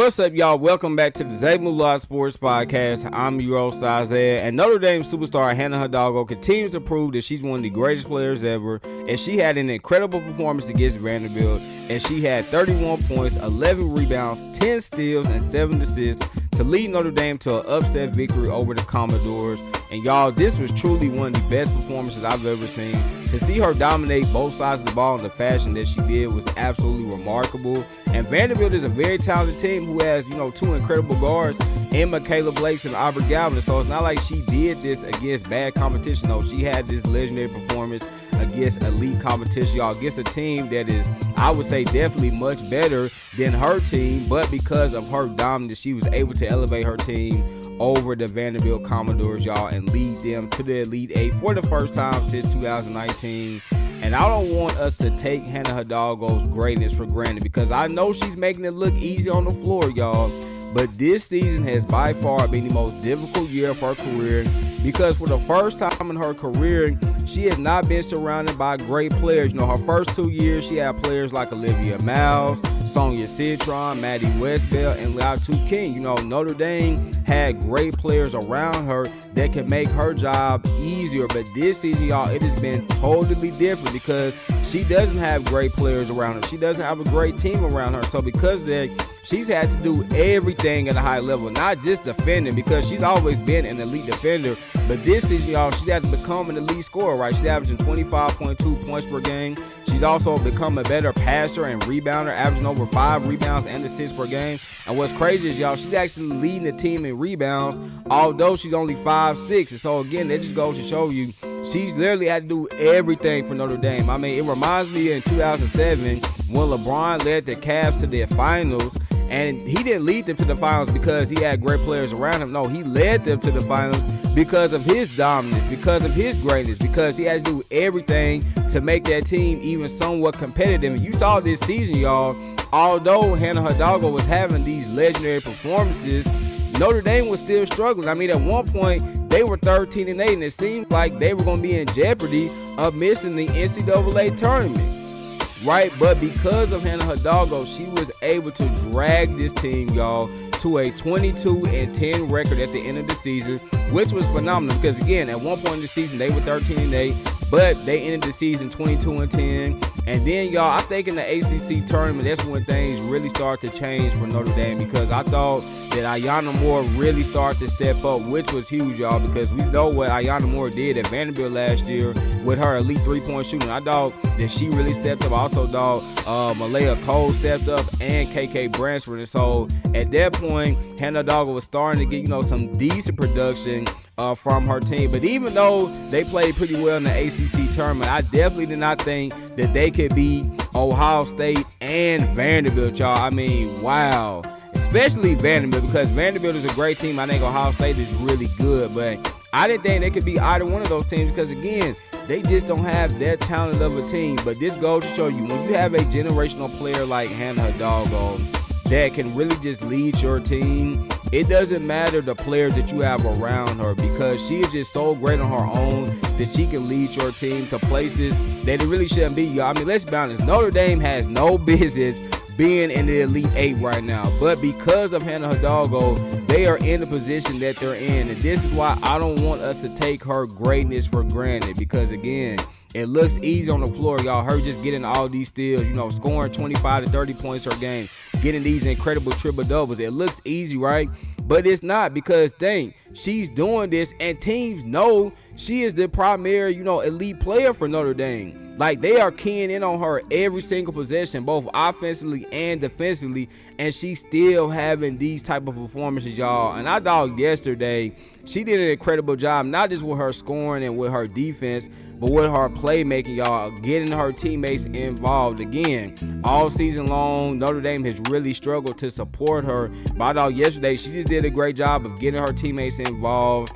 What's up, y'all? Welcome back to the ZayMoolaSportsPodcast. I'm your host, Isaiah, and Notre Dame superstar Hannah Hidalgo continues to prove that she's one of the greatest players ever, and she had an incredible performance against Vanderbilt, and she had 31 points, 11 rebounds, 10 steals, and 7 assists to lead Notre Dame to an upset victory over the Commodores. And y'all, this was truly one of the best performances I've ever seen. To see her dominate both sides of the ball in the fashion that she did was absolutely remarkable. And Vanderbilt is a very talented team who has, two incredible guards in Michaela Blakes and Aubrey Galvin. So it's not like she did this against bad competition. No, she had this legendary performance against elite competition, y'all, against a team that is, I would say, definitely much better than her team. But because of her dominance, she was able to elevate her team over the Vanderbilt Commodores, y'all, and lead them to the Elite Eight for the first time since 2019. And I don't want us to take Hannah Hidalgo's greatness for granted, because I know she's making it look easy on the floor, y'all. But this season has by far been the most difficult year of her career, because for the first time in her career, she has not been surrounded by great players. Her first 2 years, she had players like Olivia Miles, Sonia Citron, Maddie Westbell, and Latu King. Notre Dame had great players around her that can make her job easier. But this season, y'all, it has been totally different, because she doesn't have great players around her. She doesn't have a great team around her. So because of that, she's had to do everything at a high level, not just defending, because she's always been an elite defender. But this season, y'all, she had to become an elite scorer, right? She's averaging 25.2 points per game. She's also become a better passer and rebounder, averaging over 5 rebounds and assists per game. And what's crazy is, y'all, she's actually leading the team in rebounds, although she's only 5'6". And so, again, that just goes to show you she's literally had to do everything for Notre Dame. I mean, it reminds me in 2007 when LeBron led the Cavs to their finals. And he didn't lead them to the finals because he had great players around him. No, he led them to the finals because of his dominance, because of his greatness, because he had to do everything to make that team even somewhat competitive. And you saw this season, y'all, although Hannah Hidalgo was having these legendary performances, Notre Dame was still struggling. I mean, at one point, they were 13-8, and it seemed like they were going to be in jeopardy of missing the NCAA tournament. Right, but because of Hannah Hidalgo, she was able to drag this team, y'all, to a 22-10 record at the end of the season, which was phenomenal. Because again, at one point in the season, they were 13-8, but they ended the season 22-10. And then, y'all, I think in the ACC tournament, that's when things really start to change for Notre Dame, because I thought that Ayanna Moore really started to step up, which was huge, y'all, because we know what Ayanna Moore did at Vanderbilt last year with her elite three-point shooting. I thought that she really stepped up. I also thought Malaya Cole stepped up, and KK Bransford. And so at that point, Hannah Hidalgo was starting to get, some decent production from her team. But even though they played pretty well in the ACC tournament, I definitely did not think that they could beat Ohio State and Vanderbilt, y'all. I mean, wow. Especially Vanderbilt, because Vanderbilt is a great team. I think Ohio State is really good, but I didn't think they could beat either one of those teams, because, again, they just don't have that talent of a team. But this goes to show you, when you have a generational player like Hannah Hidalgo that can really just lead your team, it doesn't matter the players that you have around her, because she is just so great on her own that she can lead your team to places that it really shouldn't be, y'all. I mean, let's be honest. Notre Dame has no business being in the Elite Eight right now. But because of Hannah Hidalgo, they are in the position that they're in. And this is why I don't want us to take her greatness for granted, because, again, it looks easy on the floor, y'all. Her just getting all these steals, scoring 25 to 30 points per game, getting these incredible triple doubles. It looks easy, right? But it's not, because, dang, she's doing this, and teams know she is the primary, elite player for Notre Dame. Like, they are keying in on her every single possession, both offensively and defensively, and she's still having these type of performances, y'all. And I thought yesterday she did an incredible job, not just with her scoring and with her defense, but with her playmaking, y'all, getting her teammates involved. Again, all season long, Notre Dame has really struggled to support her, but I thought yesterday she just did a great job of getting her teammates involved.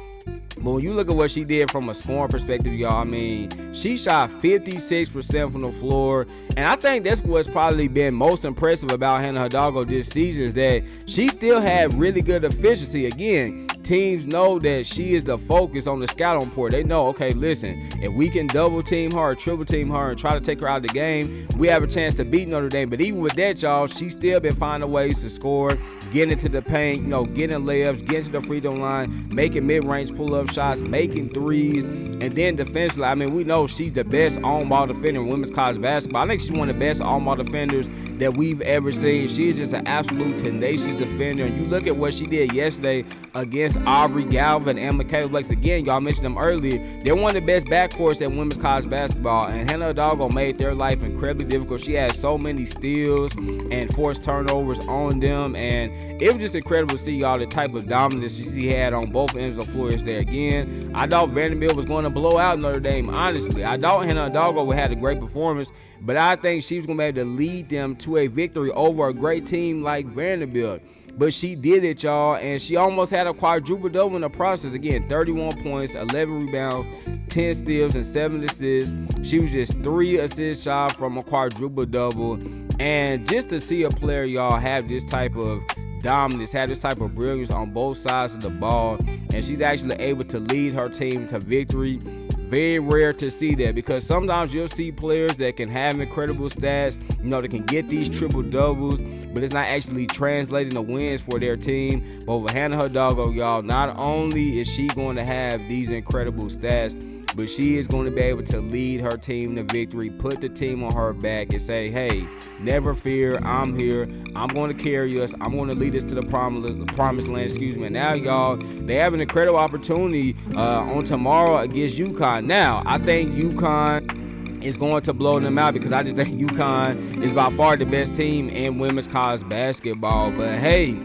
But when you look at what she did from a scoring perspective, y'all, I mean, she shot 56% from the floor. And I think that's what's probably been most impressive about Hannah Hidalgo this season, is that she still had really good efficiency. Again, teams know that she is the focus on the scouting report. They know, okay, listen, if we can double team her or triple team her and try to take her out of the game, we have a chance to beat Notre Dame. But even with that, y'all, she's still been finding ways to score, getting into the paint, getting layups, getting to the free throw line, making mid-range pull-up shots, making threes, and then defensively, I mean, we know she's the best on-ball defender in women's college basketball. I think she's one of the best on-ball defenders that we've ever seen. She is just an absolute tenacious defender. And you look at what she did yesterday against Aubrey Galvin and Michaela Blakes. Again, y'all mentioned them earlier. They're one of the best backcourts at women's college basketball, and Hannah Hidalgo made their life incredibly difficult. She had so many steals and forced turnovers on them, and it was just incredible to see, y'all, the type of dominance she had on both ends of the floor there. Again, I thought Vanderbilt was going to blow out Notre Dame, honestly. I thought Hannah Hidalgo would have a great performance, but I think she was going to be able to lead them to a victory over a great team like Vanderbilt. But she did it, y'all, and she almost had a quadruple-double in the process. Again, 31 points, 11 rebounds, 10 steals, and 7 assists. She was just 3 assists shy from a quadruple-double. And just to see a player, y'all, have this type of dominance, have this type of brilliance on both sides of the ball, and she's actually able to lead her team to victory. Very rare to see that, because sometimes you'll see players that can have incredible stats, that can get these triple doubles, but it's not actually translating to wins for their team. But with Hannah Hidalgo, y'all, not only is she going to have these incredible stats, but she is going to be able to lead her team to victory, put the team on her back and say, hey, never fear, I'm here. I'm going to carry us. I'm going to lead us to the promised land. And now, y'all, they have an incredible opportunity on tomorrow against UConn. Now, I think UConn is going to blow them out, because I just think UConn is by far the best team in women's college basketball. But, hey,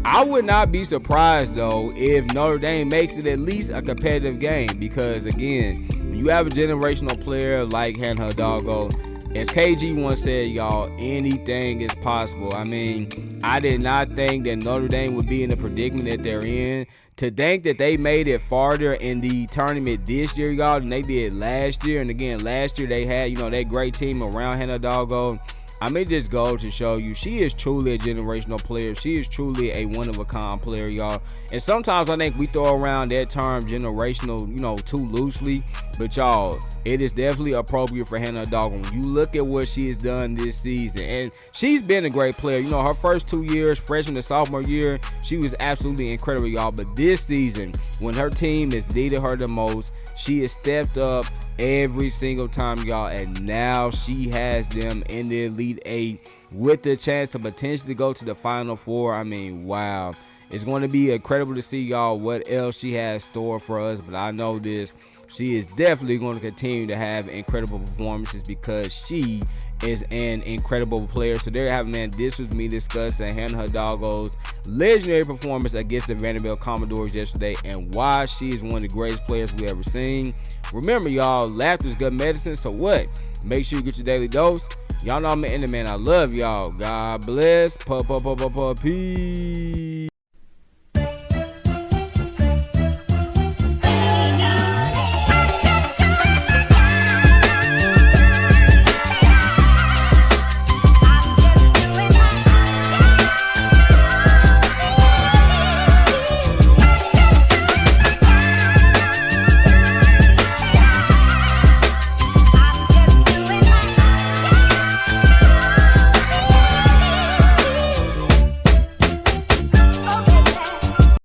I would not be surprised, though, if Notre Dame makes it at least a competitive game, because, again, when you have a generational player like Hannah Hidalgo, as KG once said, y'all, anything is possible. I mean, I did not think that Notre Dame would be in the predicament that they're in. To think that they made it farther in the tournament this year, y'all, than they did last year. And, again, last year they had, that great team around Hannah Hidalgo. I mean, just go to show you, she is truly a generational player. She is truly a one-of-a-kind player, y'all. And sometimes I think we throw around that term generational, too loosely. But, y'all, it is definitely appropriate for Hannah Hidalgo. When you look at what she has done this season, and she's been a great player. Her first 2 years, freshman to sophomore year, she was absolutely incredible, y'all. But this season, when her team has needed her the most, she has stepped up every single time, y'all, and now she has them in the Elite Eight with the chance to potentially go to the Final Four. I mean, wow. It's going to be incredible to see, y'all, what else she has stored for us. But I know this, she is definitely going to continue to have incredible performances, because she is an incredible player. So there you have it, man. This was me discussing Hannah Hidalgo's legendary performance against the Vanderbilt Commodores yesterday, and why she is one of the greatest players we ever seen. Remember, y'all, laughter is good medicine. So what? Make sure you get your daily dose. Y'all know I'm an man. I love y'all. God bless. Peace.